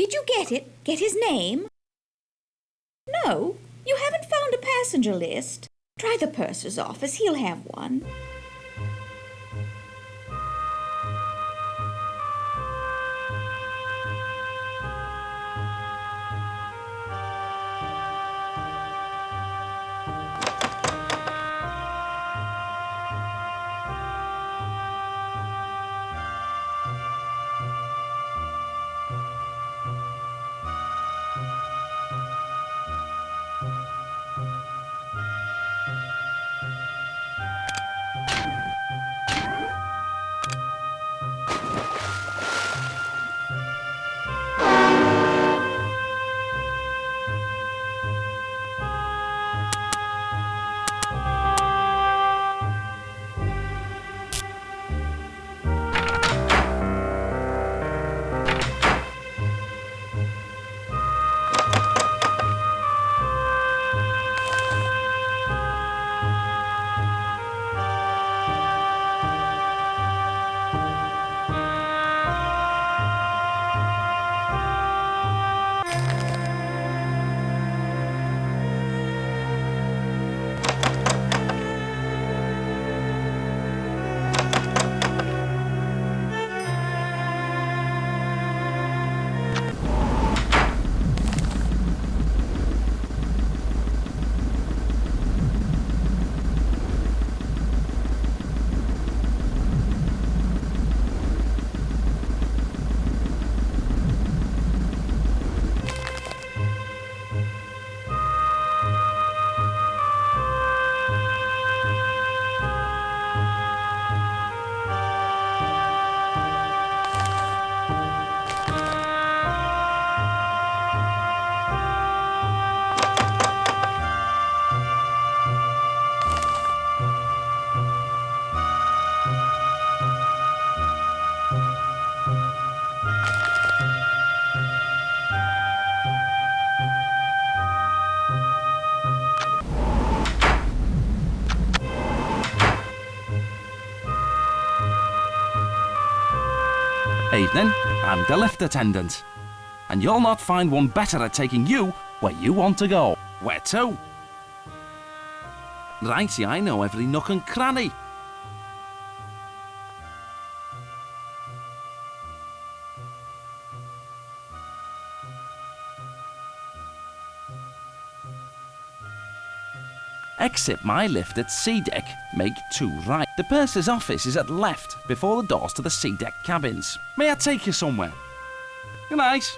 Did you get it? Get his name? No, you haven't found a passenger list. Try the purser's office. He'll have one. Evening, I'm the lift attendant. And you'll not find one better at taking you where you want to go. Where to? Righty, I know every nook and cranny. Exit my lift at C deck, make 2 right. The purser's office is at left, before the doors to the C deck cabins. May I take you somewhere? Good night.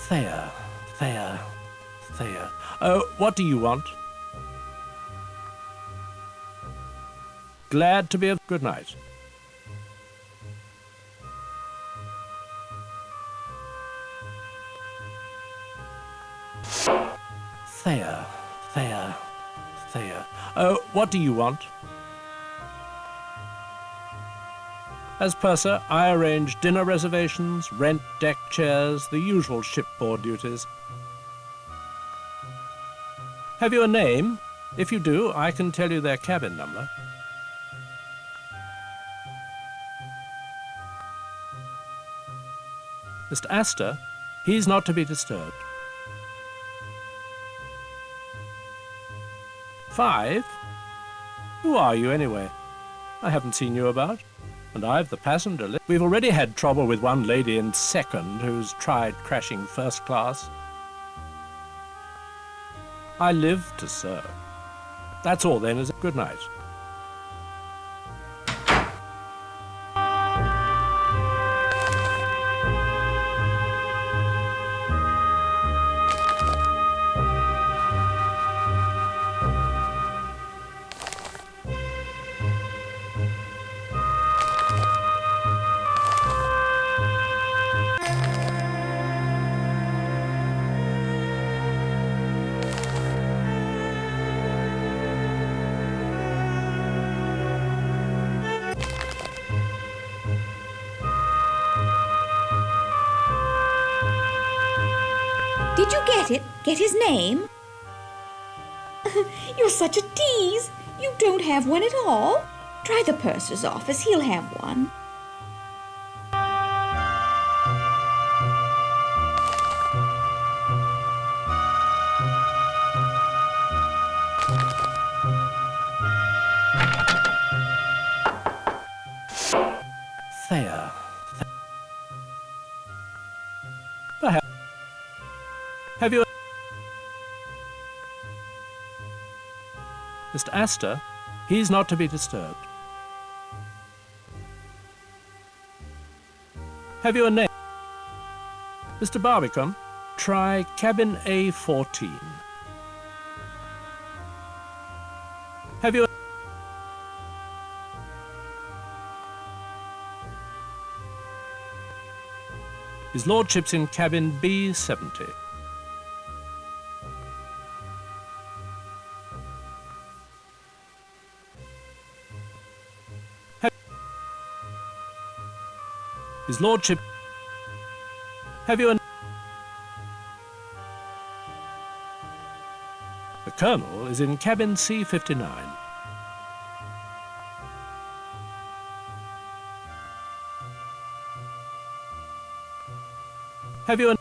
Thea. What do you want? Glad to be of good night. Thea. What do you want? As purser, I arrange dinner reservations, rent deck chairs, the usual shipboard duties. Have you a name? If you do, I can tell you their cabin number. Mr. Astor, he's not to be disturbed. 5? Who are you, anyway? I haven't seen you about. And I've the passenger list. We've already had trouble with one lady in second who's tried crashing first class. I live to serve. That's all then, is it? Good night. Did you get it? Get his name? You're such a tease. You don't have one at all. Try the purser's office. He'll have one. Thea. Perhaps. Have you... Mr. Astor, he's not to be disturbed. Have you a name? Mr. Barbican, try cabin A14. Have you... His lordship's in cabin B70. His lordship... Have you a... The colonel is in cabin C59. Have you a...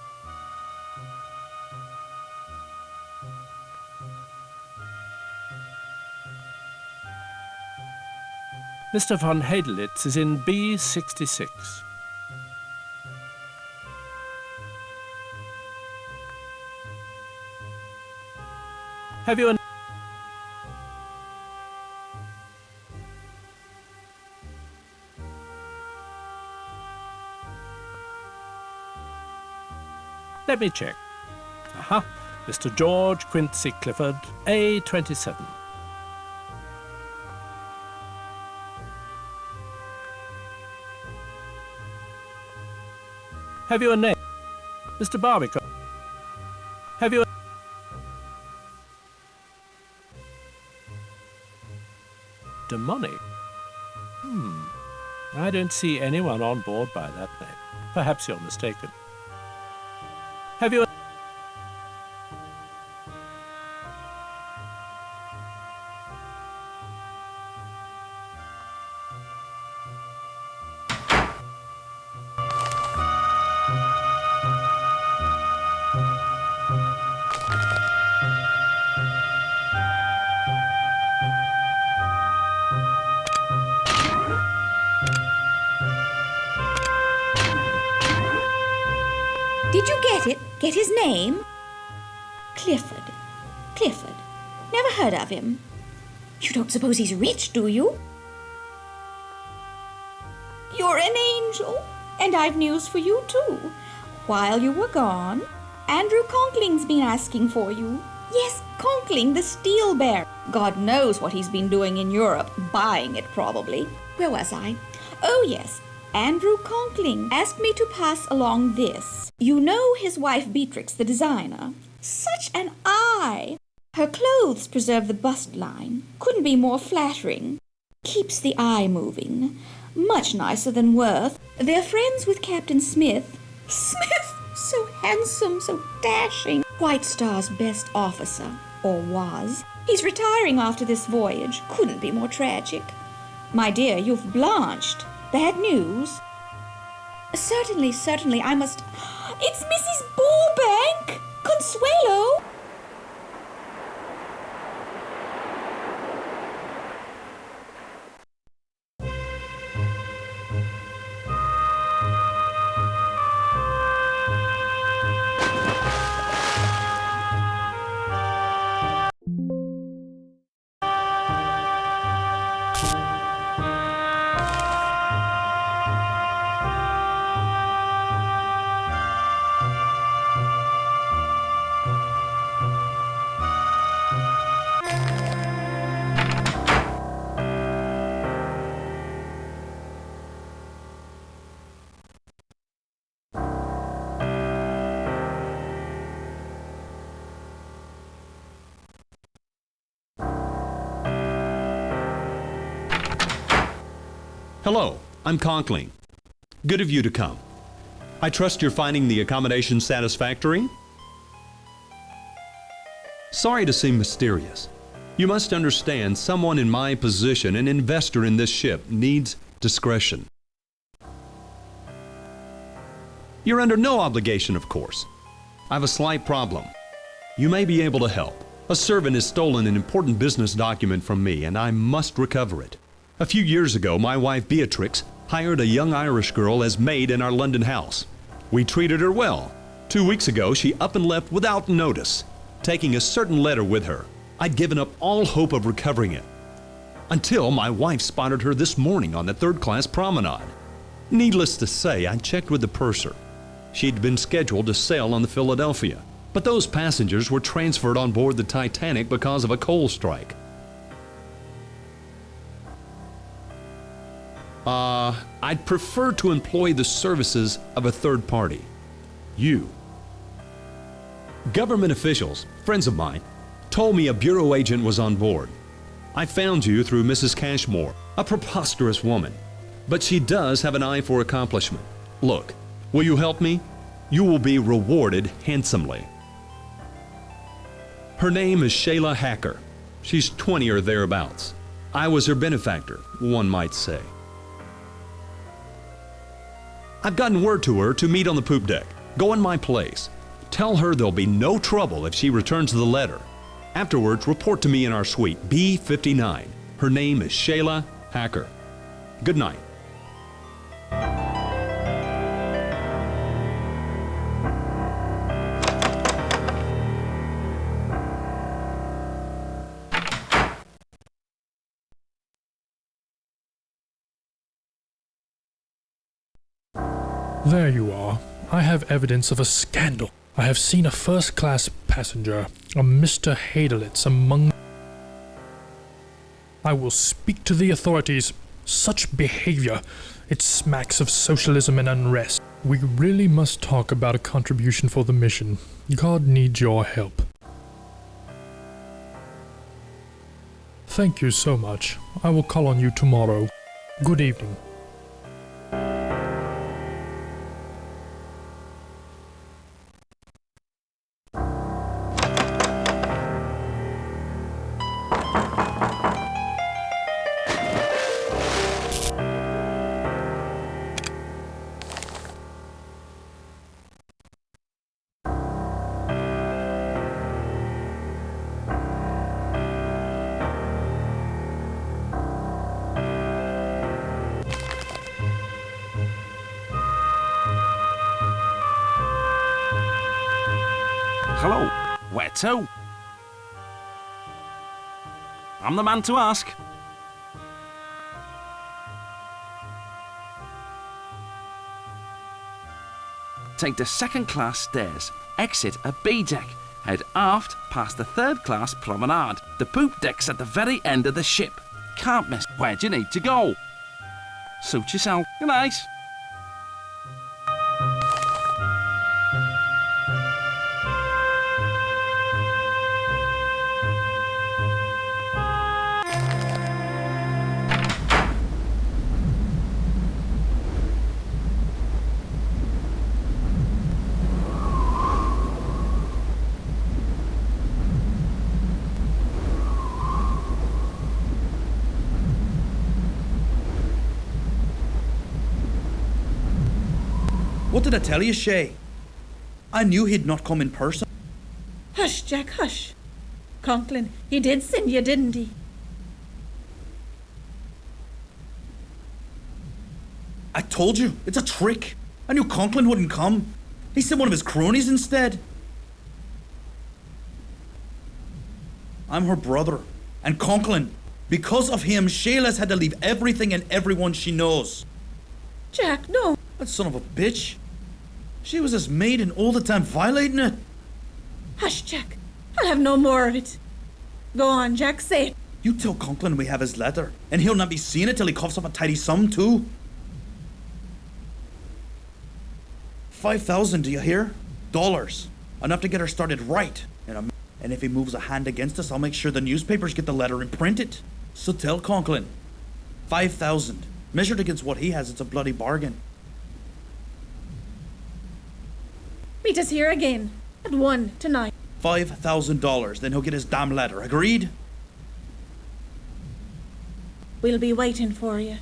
Mr. von Hadelitz is in B66. Have you a... Let me check. Aha, Mr. George Quincy Clifford, A27. Have you a name? Mr. Barbican. Have you a... Demonic? I don't see anyone on board by that name. Perhaps you're mistaken. Have you... Did you get it? Get his name? Clifford. Clifford. Never heard of him. You don't suppose he's rich, do you? You're an angel. And I've news for you, too. While you were gone, Andrew Conkling's been asking for you. Yes, Conkling, the steel bearer. God knows what he's been doing in Europe. Buying it, probably. Where was I? Oh, yes. Andrew Conkling asked me to pass along this. You know his wife Beatrix, the designer. Such an eye! Her clothes preserve the bust line. Couldn't be more flattering. Keeps the eye moving. Much nicer than Worth. They're friends with Captain Smith. Smith! So handsome, so dashing. White Star's best officer. Or was. He's retiring after this voyage. Couldn't be more tragic. My dear, you've blanched. Bad news? Certainly, certainly, I must... It's Mrs. Burbank! Consuelo! Hello, I'm Conkling. Good of you to come. I trust you're finding the accommodation satisfactory? Sorry to seem mysterious. You must understand someone in my position, an investor in this ship, needs discretion. You're under no obligation, of course. I have a slight problem. You may be able to help. A servant has stolen an important business document from me, and I must recover it. A few years ago, my wife Beatrix hired a young Irish girl as maid in our London house. We treated her well. 2 weeks ago, she up and left without notice, taking a certain letter with her. I'd given up all hope of recovering it, until my wife spotted her this morning on the third-class promenade. Needless to say, I checked with the purser. She'd been scheduled to sail on the Philadelphia, but those passengers were transferred on board the Titanic because of a coal strike. I'd prefer to employ the services of a third party. You. Government officials, friends of mine, told me a bureau agent was on board. I found you through Mrs. Cashmore, a preposterous woman, but she does have an eye for accomplishment. Look, will you help me? You will be rewarded handsomely. Her name is Shayla Hacker. She's 20 or thereabouts. I was her benefactor, one might say. I've gotten word to her to meet on the poop deck. Go in my place. Tell her there'll be no trouble if she returns the letter. Afterwards, report to me in our suite, B59. Her name is Shayla Hacker. Good night. There you are. I have evidence of a scandal. I have seen a first-class passenger, a Mr. Hadelitz, among... I will speak to the authorities. Such behavior, it smacks of socialism and unrest. We really must talk about a contribution for the mission. God needs your help. Thank you so much. I will call on you tomorrow. Good evening. Hello, where to? I'm the man to ask. Take the second-class stairs, exit at B deck, head aft past the third-class promenade. The poop deck's at the very end of the ship. Can't miss. Where do you need to go? Suit yourself. Good night. What did I tell you, Shay? I knew he'd not come in person. Hush, Jack, hush. Conklin, he did send you, didn't he? I told you, it's a trick. I knew Conklin wouldn't come. He sent one of his cronies instead. I'm her brother. And Conklin, because of him, Shayla's had to leave everything and everyone she knows. Jack, no. That son of a bitch. She was his maid and all the time violating it. Hush, Jack. I'll have no more of it. Go on, Jack, say it. You tell Conklin we have his letter, and he'll not be seeing it till he coughs up a tidy sum, too. 5,000, do you hear? Dollars. Enough to get her started right. And if he moves a hand against us, I'll make sure the newspapers get the letter and print it. So tell Conklin. 5,000. Measured against what he has, it's a bloody bargain. Meet us here again. At 1 tonight. $5,000. Then he'll get his damn letter. Agreed? We'll be waiting for you.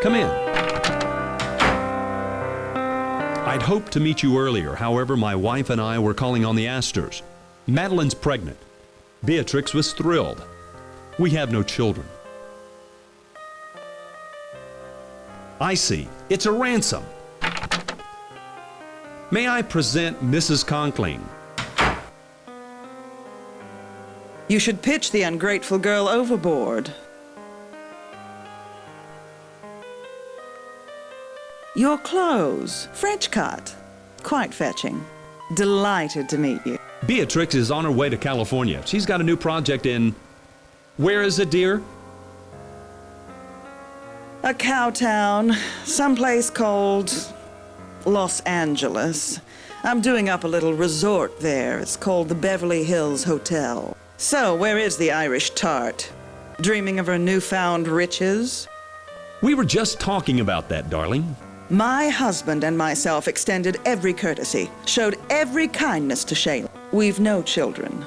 Come in. I'd hoped to meet you earlier. However, my wife and I were calling on the Astors. Madeline's pregnant. Beatrix was thrilled. We have no children. I see. It's a ransom. May I present Mrs. Conkling? You should pitch the ungrateful girl overboard. Your clothes, French cut. Quite fetching. Delighted to meet you. Beatrix is on her way to California. She's got a new project in... Where is it, dear? A cow town, someplace called Los Angeles. I'm doing up a little resort there. It's called the Beverly Hills Hotel. So, where is the Irish tart? Dreaming of her newfound riches? We were just talking about that, darling. My husband and myself extended every courtesy, showed every kindness to Shayla. We've no children.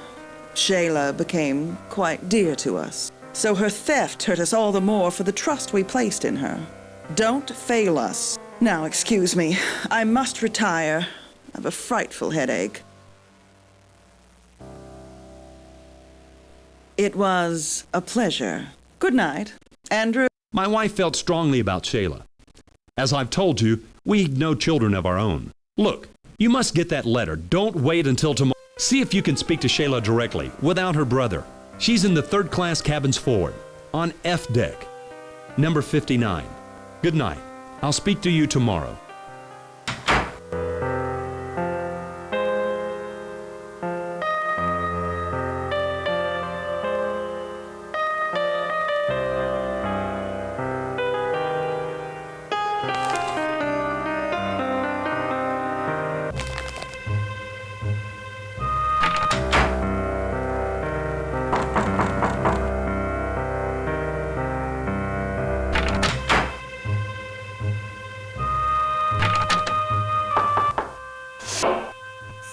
Shayla became quite dear to us, so her theft hurt us all the more for the trust we placed in her. Don't fail us. Now, excuse me, I must retire. I have a frightful headache. It was a pleasure. Good night. Andrew? My wife felt strongly about Shayla. As I've told you, we've no children of our own. Look, you must get that letter. Don't wait until tomorrow. See if you can speak to Shayla directly, without her brother. She's in the third-class cabins forward, on F deck, number 59. Good night. I'll speak to you tomorrow.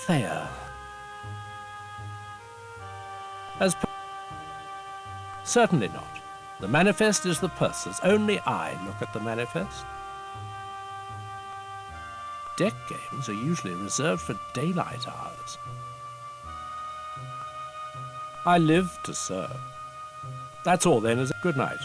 Thea. Certainly not. The manifest is the purser's. Only I look at the manifest. Deck games are usually reserved for daylight hours. I live to serve. That's all then, is it? Good night.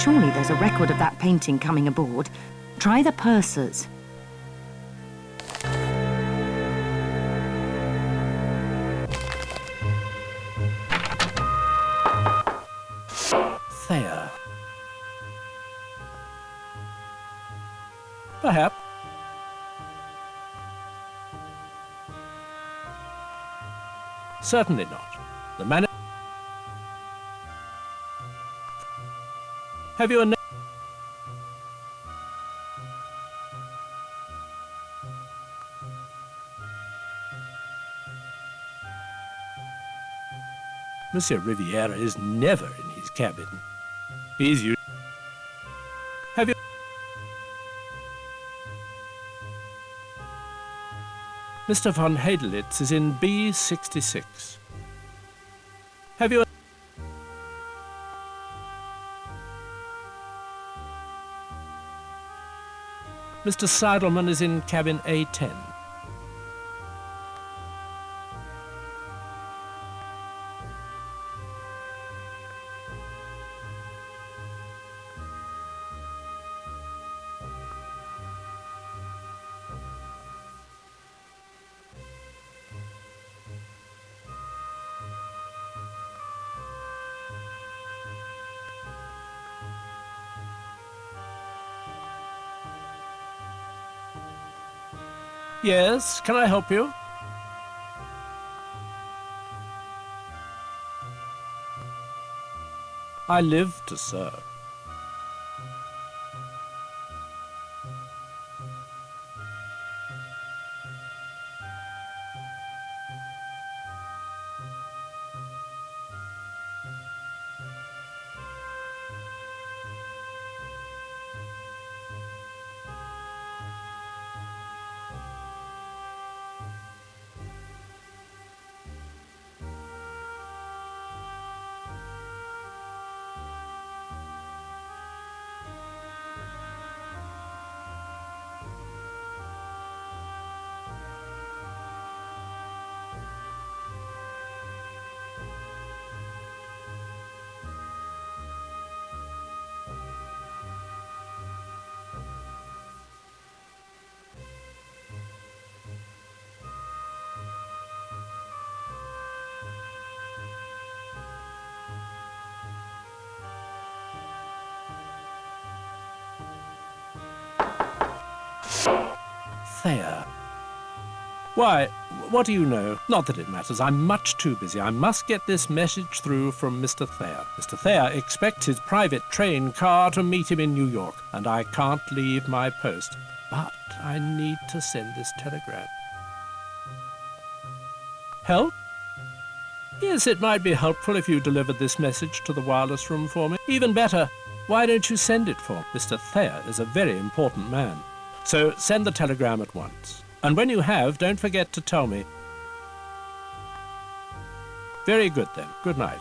Surely there's a record of that painting coming aboard. Try the pursers. Thea. Perhaps. Certainly not. The man. Have you a name? Monsieur Riviera is never in his cabin. He's you. Have you? Mr. von Hadelitz is in B66. Have you? Mr. Seidelman is in cabin A10. Yes, can I help you? I live to serve. Thea. Why, what do you know? Not that it matters. I'm much too busy. I must get this message through from Mr. Thayer. Mr. Thayer expects his private train car to meet him in New York, and I can't leave my post. But I need to send this telegram. Help? Yes, it might be helpful if you delivered this message to the wireless room for me. Even better, why don't you send it for me? Mr. Thayer is a very important man. So send the telegram at once. And when you have, don't forget to tell me. Very good then. Good night.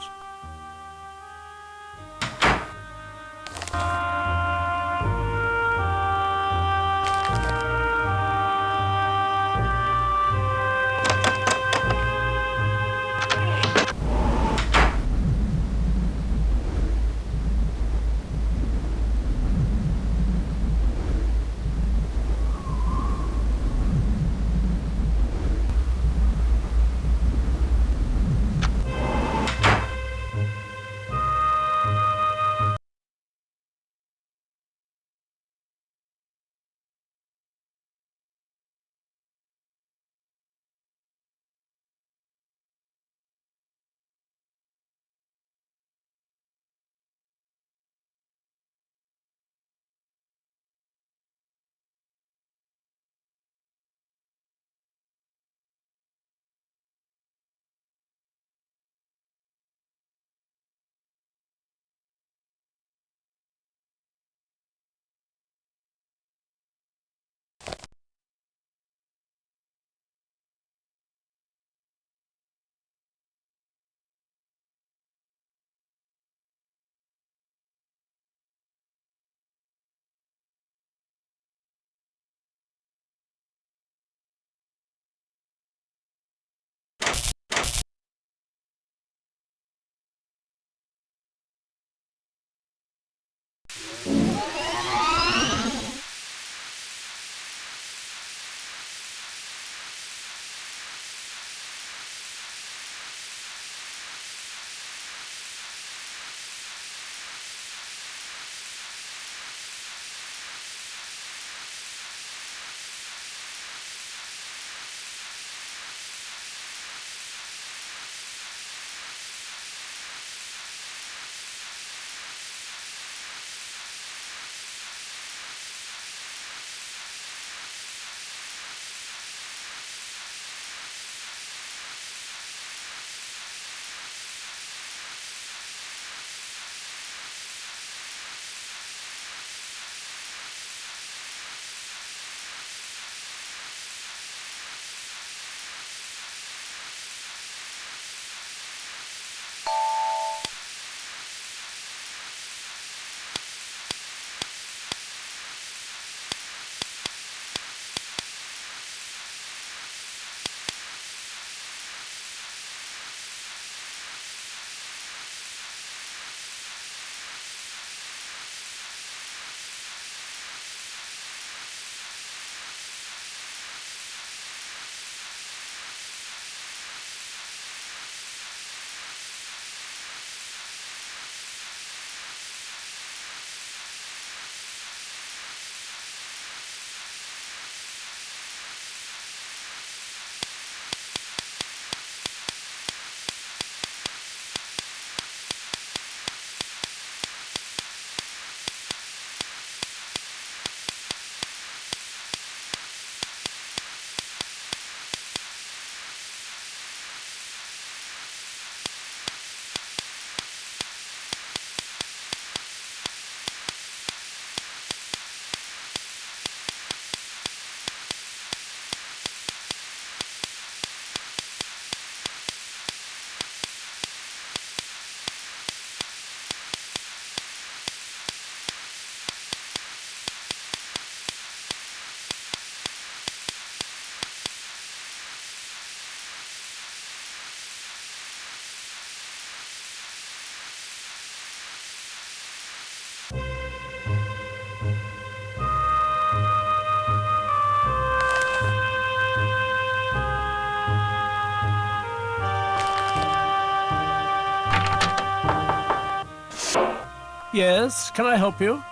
Yes, can I help you?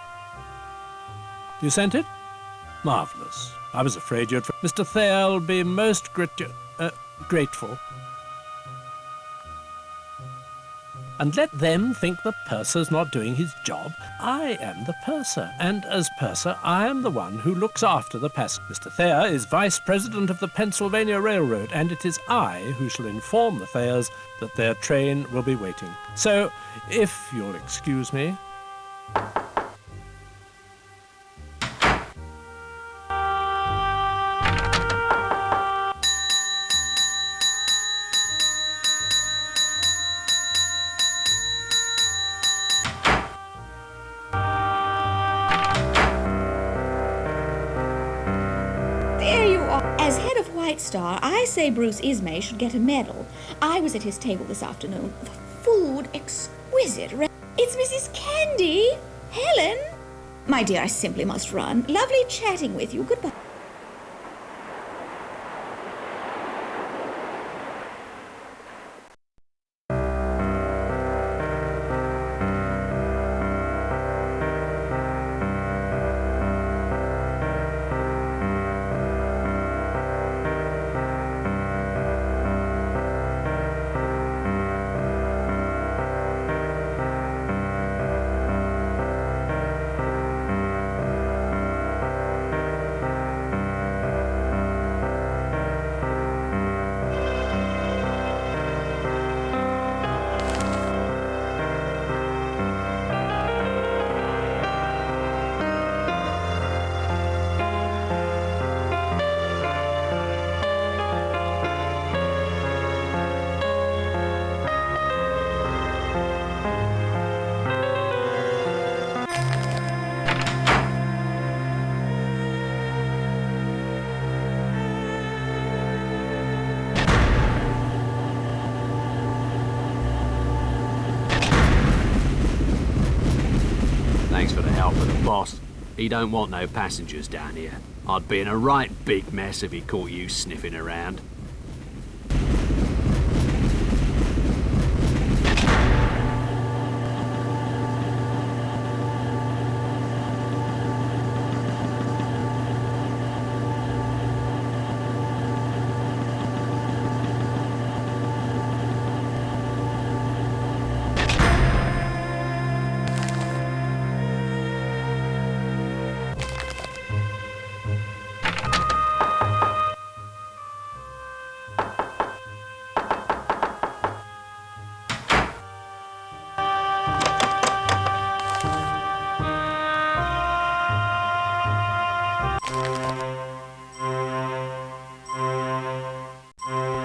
You sent it? Marvellous. I was afraid you'd... Mr. Thayer'll be most grateful. And let them think the purser's not doing his job. I am the purser, and as purser, I am the one who looks after the passengers. Mr. Thayer is Vice President of the Pennsylvania Railroad, and it is I who shall inform the Thayers that their train will be waiting. So, if you'll excuse me... As head of White Star, I say Bruce Ismay should get a medal. I was at his table this afternoon. The food exquisite. It's Mrs. Candy. Helen. My dear, I simply must run. Lovely chatting with you. Goodbye. Thanks for the help of the boss. He don't want no passengers down here. I'd be in a right big mess if he caught you sniffing around.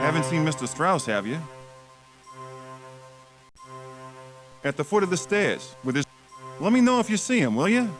Haven't seen Mr. Strauss, have you? At the foot of the stairs, with his... Let me know if you see him, will you?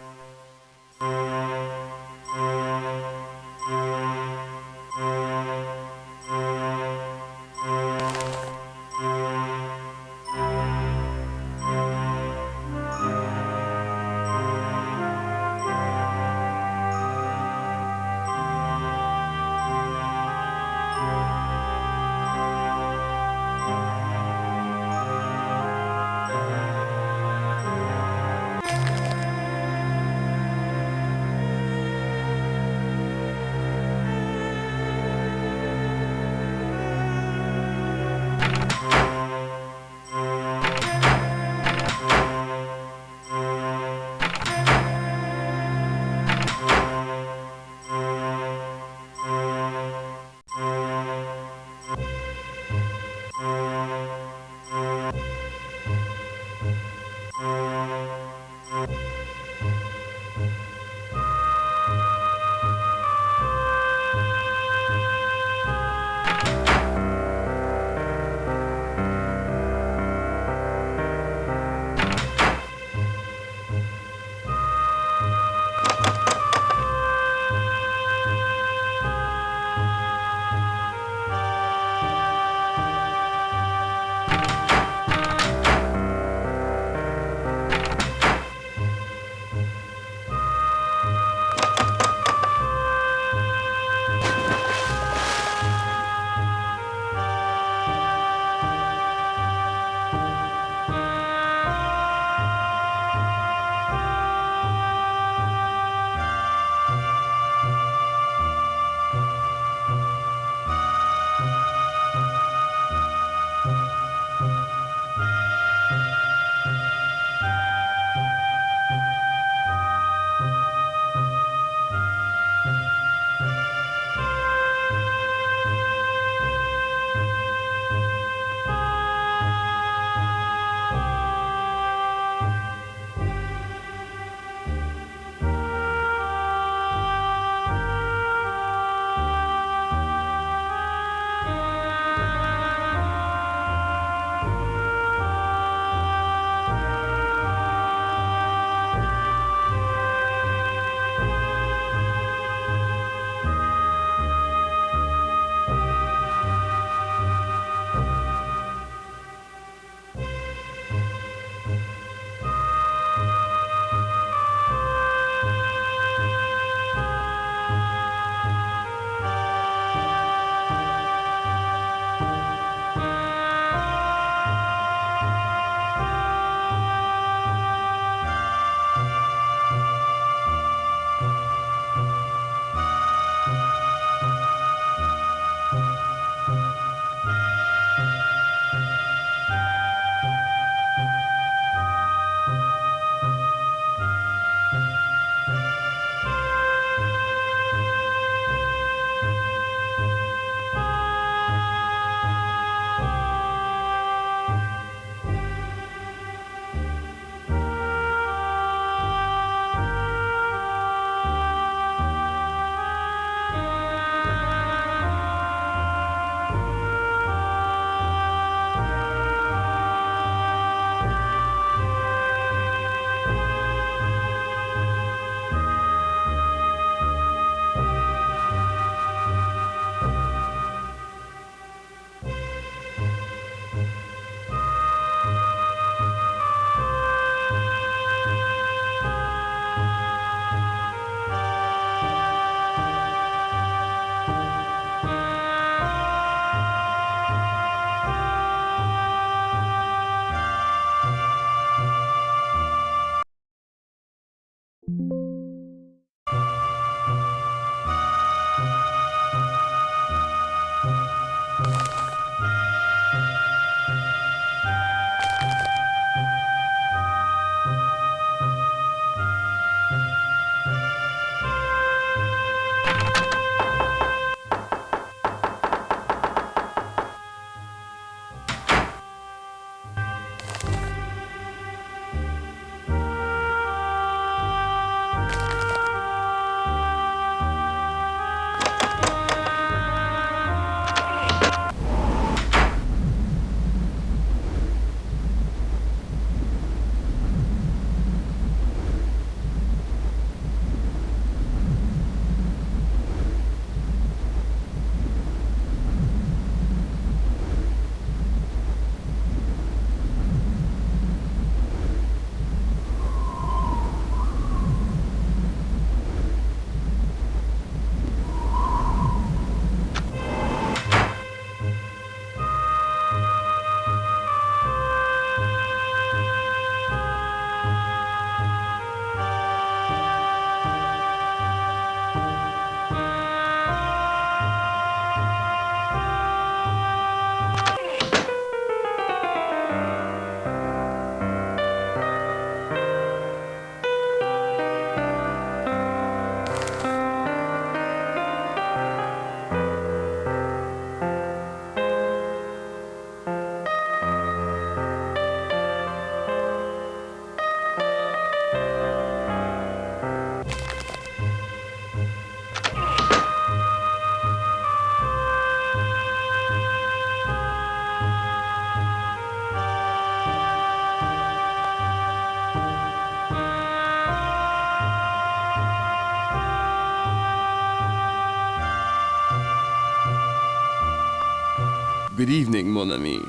Good evening, mon ami.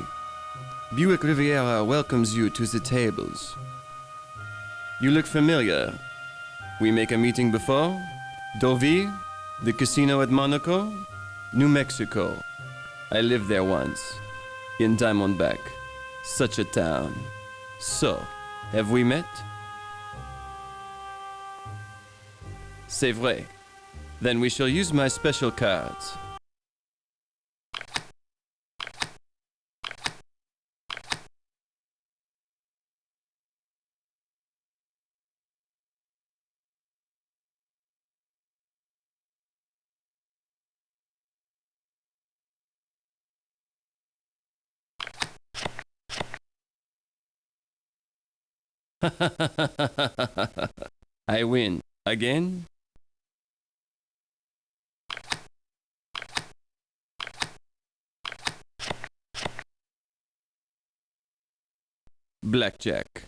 Buick Riviera welcomes you to the tables. You look familiar. We make a meeting before? Deauville? The casino at Monaco? New Mexico. I lived there once. In Diamondback. Such a town. So, have we met? C'est vrai. Then we shall use my special cards. I win. Again? Blackjack.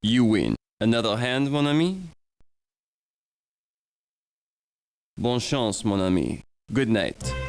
You win. Another hand, mon ami? Bonne chance, mon ami. Good night.